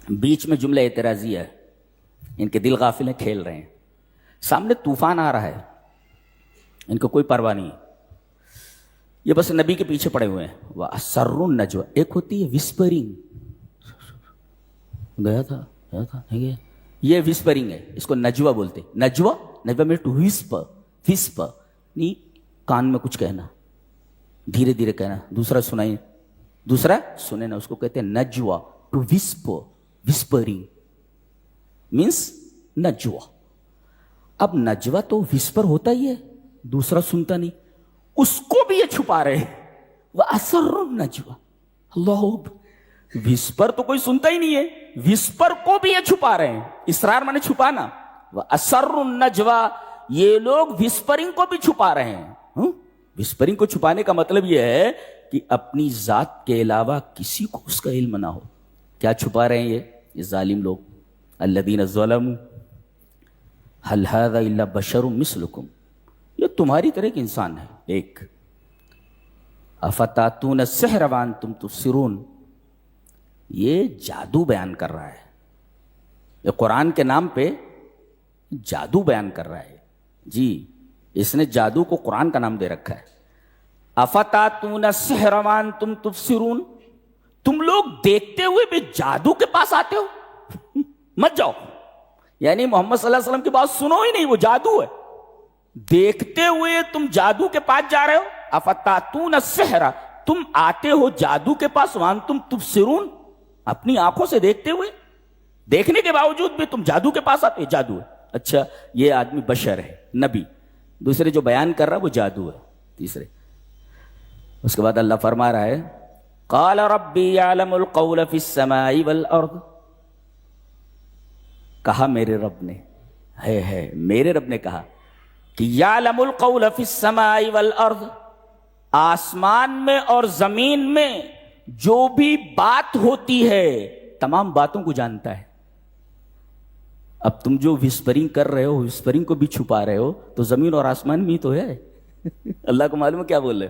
بیچ میں جملہ اعتراضی ہے، ان کے دل غافل ہیں، کھیل رہے ہیں، سامنے طوفان آ رہا ہے، ان کو کوئی پرواہ نہیں، یہ بس نبی کے پیچھے پڑے ہوئے ہیں۔ وَأَسَرُّ النَّجْوَىٰ، ایک ہوتی ہے وسپرنگ، گیا تھا نہیں گیا، یہ وسپرنگ ہے، اس کو نجوہ بولتے ہیں۔ نجوہ میں ٹو وسپر نہیں، کان میں کچھ کہنا، دھیرے دھیرے کہنا، دوسرا سنے نا، اس کو کہتے ہیں نجوہ، ٹو وسپرنگ مینس نجوہ۔ اب نجوہ تو وسپر ہوتا ہی ہے، دوسرا سنتا نہیں، اس کو بھی یہ چھپا رہے ہیں۔ وَأَسَرُّ النَّجْوَىٰ، اللہ اکبر، وسپر تو کوئی سنتا ہی نہیں ہے، وسپر کو بھی یہ چھپا رہے ہیں، اسرار مانے چھپانا۔ وَأَسَرُّ النَّجْوَىٰ، یہ لوگ وسپرنگ کو بھی چھپا رہے ہیں۔ وسپرنگ کو چھپانے کا مطلب یہ ہے کہ اپنی ذات کے علاوہ کسی کو اس کا علم نہ ہو۔ کیا چھپا رہے ہیں یہ ظالم لوگ؟ الذین ظلموا هل هذا الا بشر مثلکم، یہ تمہاری طرح ایک انسان ہے، ایک۔ افتاتون السحر وانتم تبصرون، یہ جادو بیان کر رہا ہے، یہ قرآن کے نام پہ جادو بیان کر رہا ہے جی، اس نے جادو کو قرآن کا نام دے رکھا ہے۔ افتاتون السحر وانتم تبصرون، تم لوگ دیکھتے ہوئے بھی جادو کے پاس آتے ہو، مت جاؤ، یعنی محمد صلی اللہ علیہ وسلم کی بات سنو ہی نہیں، وہ جادو ہے، دیکھتے ہوئے تم جادو کے پاس جا رہے ہو۔ افتاتون السحر، تم آتے ہو جادو کے پاس، وانتم تبصرون، اپنی آنکھوں سے دیکھتے ہوئے، دیکھنے کے باوجود بھی تم جادو کے پاس آتے، جادو ہے۔ اچھا، یہ آدمی بشر ہے، نبی، دوسرے جو بیان کر رہا ہے وہ جادو ہے، تیسرے۔ اس کے بعد اللہ فرما رہا ہے قال ربی یعلم القول فی السماء والارض، کہا میرے رب نے، میرے رب نے کہا کہ یعلم القول فی السماء والارض، آسمان میں اور زمین میں جو بھی بات ہوتی ہے تمام باتوں کو جانتا ہے۔ اب تم جو وسپرنگ کر رہے ہو، وسپرنگ کو بھی چھپا رہے ہو، تو زمین اور آسمان میں ہی تو ہے۔ اللہ کو معلوم ہے کیا بول رہے۔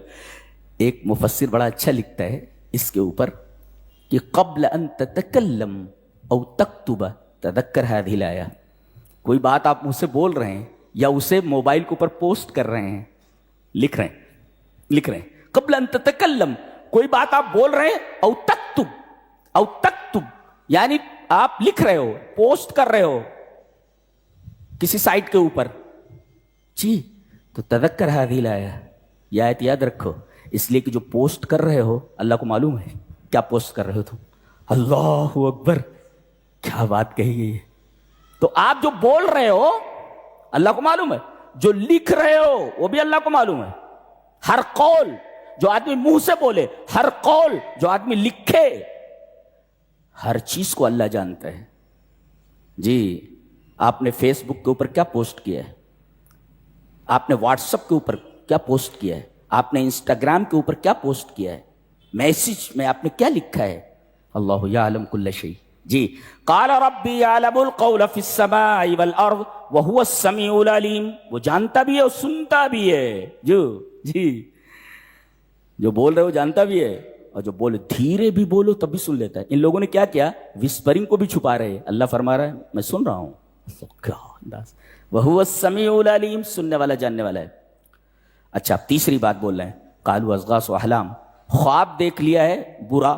ایک مفسر بڑا اچھا لکھتا ہے اس کے اوپر کہ قبل ان تتکلم او تکتب تذکر هذه الآیہ، کوئی بات آپ مجھ سے بول رہے ہیں یا اسے موبائل کے اوپر پوسٹ کر رہے ہیں، لکھ رہے ہیں قبل ان تتکلم، کوئی بات آپ بول رہے ہیں، او تکتب یعنی آپ لکھ رہے ہو، پوسٹ کر رہے ہو کسی سائٹ کے اوپر جی، تو تذکر هذه الآیہ، یہ آیت یاد رکھو، اس لیے کہ جو پوسٹ کر رہے ہو اللہ کو معلوم ہے کیا پوسٹ کر رہے ہو تم۔ اللہ اکبر، کیا بات کہی ہے یہ۔ تو آپ جو بول رہے ہو اللہ کو معلوم ہے، جو لکھ رہے ہو وہ بھی اللہ کو معلوم ہے۔ ہر قول جو آدمی منہ سے بولے، ہر قول جو آدمی لکھے، ہر چیز کو اللہ جانتا ہے جی۔ آپ نے فیس بک کے اوپر کیا پوسٹ کیا ہے، آپ نے واٹس ایپ کے اوپر کیا پوسٹ کیا ہے، آپ نے انسٹاگرام کے اوپر کیا پوسٹ کیا ہے، میسج میں آپ نے کیا لکھا ہے، اللہ یعلم کل شیء جی۔ قال ربی یعلم القول فی السماء والارض وهو السمیع العلیم، وہ جانتا بھی ہے اور سنتا بھی ہے جی، جو بول رہے ہو جانتا بھی ہے، اور جو بولے دھیرے بھی بولو تب بھی سن لیتا ہے۔ ان لوگوں نے کیا کیا، وسپرنگ کو بھی چھپا رہے ہیں۔ اللہ فرما رہا ہے میں سن رہا ہوں، کیا انداز، وهو السمیع العلیم، سننے والا جاننے والا ہے۔ اچھا، اب تیسری بات بول رہے ہیں، قالوا اضغاث احلام، خواب دیکھ لیا ہے برا،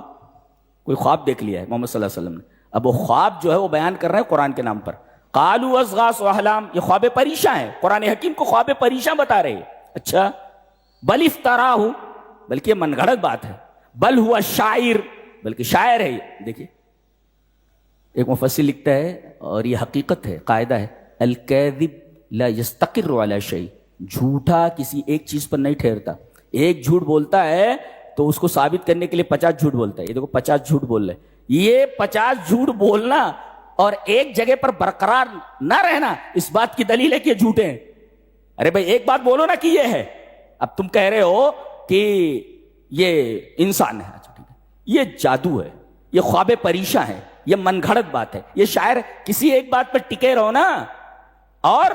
کوئی خواب دیکھ لیا ہے محمد صلی اللہ علیہ وسلم نے، اب وہ خواب جو ہے وہ بیان کر رہے ہیں قرآن کے نام پر۔ قالوا اضغاث احلام، یہ خواب پریشاں ہے، قرآن حکیم کو خواب پریشاں بتا رہے ہیں۔ اچھا، بل افتراہ، بلکہ یہ من گھڑت بات ہے، بل ہوا شاعر، بلکہ شاعر ہے یہ۔ دیکھیے ایک مفسر لکھتا ہے، اور یہ حقیقت ہے، قاعدہ ہے، الکاذب لا یستقر علی شیء، جھوٹا کسی ایک چیز پر نہیں ٹھہرتا۔ ایک جھوٹ بولتا ہے تو اس کو ثابت کرنے کے لیے 50 جھوٹ بولتا ہے۔ یہ دیکھو 50 جھوٹ بول رہے، یہ 50 جھوٹ بولنا اور ایک جگہ پر برقرار نہ رہنا اس بات کی دلیل ہے کہ یہ جھوٹے ہیں۔ ارے بھائی ایک بات بولو نا کہ یہ ہے، اب تم کہہ رہے ہو کہ یہ انسان ہے، اچھا ٹھیک ہے، یہ جادو ہے، یہ خواب پریشاں ہے، یہ من گھڑت بات ہے، یہ شاعر، کسی ایک بات پر ٹکے رہو نا۔ اور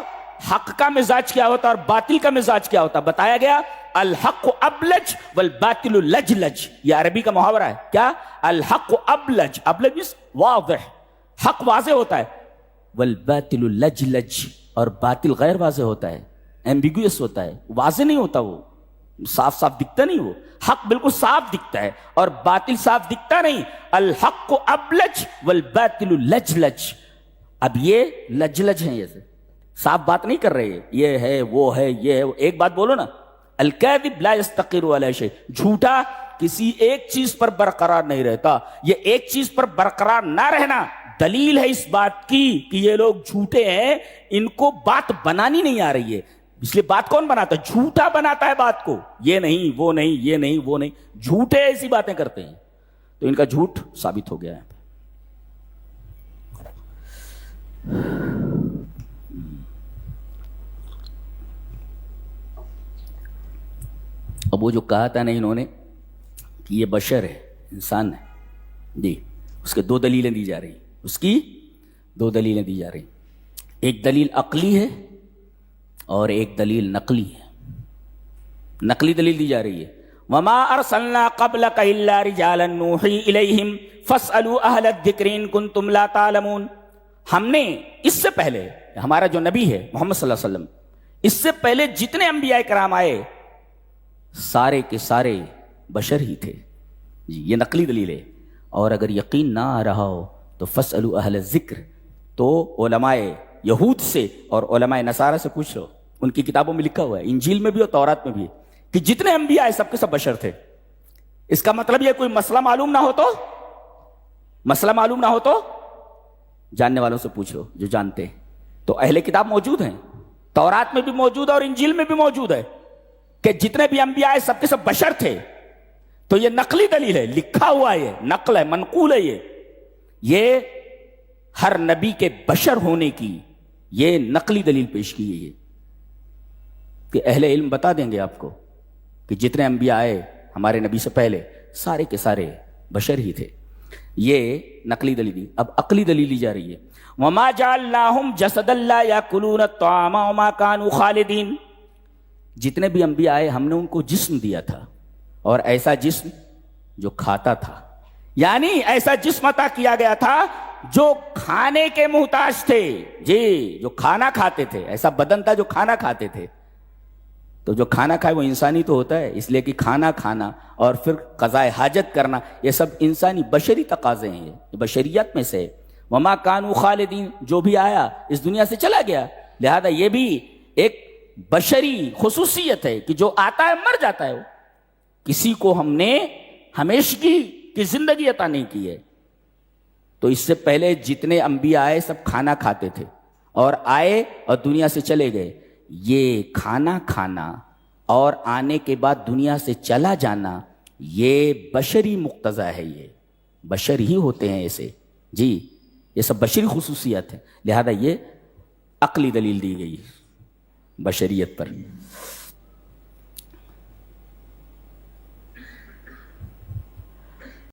حق کا مزاج کیا ہوتا اور باطل کا مزاج کیا ہوتا بتایا گیا، الحق ابلج والباطل لجلج، یہ عربی کا محاورہ ہے۔ کیا؟ الحق ابلج، ابلج واضح، حق واضح ہوتا ہے، والباطل لجلج، اور باطل غیر واضح ہوتا ہے، ایمبیگوئس ہوتا ہے، واضح نہیں ہوتا، وہ صاف صاف دکھتا نہیں، وہ حق بالکل صاف دکھتا ہے اور باطل صاف دکھتا نہیں. الحق ابلج والباطل لجلج. اب یہ لجلج ہیں، یہ صاف بات نہیں کر رہے، یہ ہے وہ ہے یہ ہے. ایک بات بولو نا، الکاذب لا یستقر علی شیء، جھوٹا کسی ایک چیز پر برقرار نہیں رہتا. یہ ایک چیز پر برقرار نہ رہنا دلیل ہے اس بات کی کہ یہ لوگ جھوٹے ہیں، ان کو بات بنانی نہیں آ رہی ہے. اس لیے بات کون بناتا ہے؟ جھوٹا بناتا ہے بات کو، یہ نہیں وہ نہیں یہ نہیں وہ نہیں، جھوٹے ایسی باتیں کرتے ہیں. تو ان کا جھوٹ ثابت ہو گیا ہے. اب وہ جو کہا تھا نا انہوں نے کہ یہ بشر ہے، انسان ہے، جی اس کے دو دلیلیں دی جا رہی ہیں، اس کی دو دلیلیں دی جا رہی ہیں. ایک دلیل عقلی ہے اور ایک دلیل نقلی ہے. نقلی دلیل دی جا رہی ہے، وما ارسلنا قبلک الا رجالا نوحی الیہم فاسألوا اہل الذکر ان کنتم لا تعلمون. ہم نے اس سے پہلے، ہمارا جو نبی ہے محمد صلی اللہ علیہ وسلم، اس سے پہلے جتنے انبیاء کرام آئے سارے کے سارے بشر ہی تھے. جی یہ نقلی دلیل ہے. اور اگر یقین نہ آ رہا ہو تو فاسألوا اہل الذکر، تو علماء یہود سے اور علماء نصارہ سے پوچھ لو، ان کی کتابوں میں لکھا ہوا ہے، انجیل میں بھی اور تورات میں بھی، کہ جتنے انبیاء آئے سب کے سب بشر تھے. اس کا مطلب یہ کوئی مسئلہ معلوم نہ ہو تو، مسئلہ معلوم نہ ہو تو جاننے والوں سے پوچھ لو جو جانتے ہیں. تو اہل کتاب موجود ہیں، تورات میں بھی موجود ہے اور انجیل میں بھی موجود ہے کہ جتنے بھی انبیاء آئے سب کے سب بشر تھے. تو یہ نقلی دلیل ہے، لکھا ہوا ہے، یہ نقل ہے، منقول ہے. یہ ہر نبی کے بشر ہونے کی یہ نقلی دلیل پیش کی ہے، یہ کہ اہل علم بتا دیں گے آپ کو کہ جتنے انبیاء آئے ہمارے نبی سے پہلے سارے کے سارے بشر ہی تھے. یہ نقلی دلیل دی. اب عقلی دلیل لی جا رہی ہے، وما جعلناہم جسدا لا یاکلون الطعام وما کانوا خالدین. جتنے بھی انبیاء آئے ہم نے ان کو جسم دیا تھا، اور ایسا جسم جو کھاتا تھا، یعنی ایسا جسم عطا کیا گیا تھا جو کھانے کے محتاج تھے. جی جو کھانا کھاتے تھے، ایسا بدن تھا جو کھانا کھاتے تھے. تو جو کھانا کھائے وہ انسانی تو ہوتا ہے، اس لیے کہ کھانا کھانا اور پھر قضاء حاجت کرنا یہ سب انسانی بشری تقاضے ہیں، یہ بشریت میں سے. وما کانوا خالدین، جو بھی آیا اس دنیا سے چلا گیا. لہذا یہ بھی ایک بشری خصوصیت ہے کہ جو آتا ہے مر جاتا ہے. کسی کو ہم نے ہمیشگی کی زندگی عطا نہیں کی ہے. تو اس سے پہلے جتنے انبیاء آئے سب کھانا کھاتے تھے اور آئے اور دنیا سے چلے گئے. یہ کھانا کھانا اور آنے کے بعد دنیا سے چلا جانا یہ بشری مقتضا ہے، یہ بشر ہی ہوتے ہیں ایسے. جی یہ سب بشری خصوصیات ہیں. لہذا یہ عقلی دلیل دی گئی بشریت پر.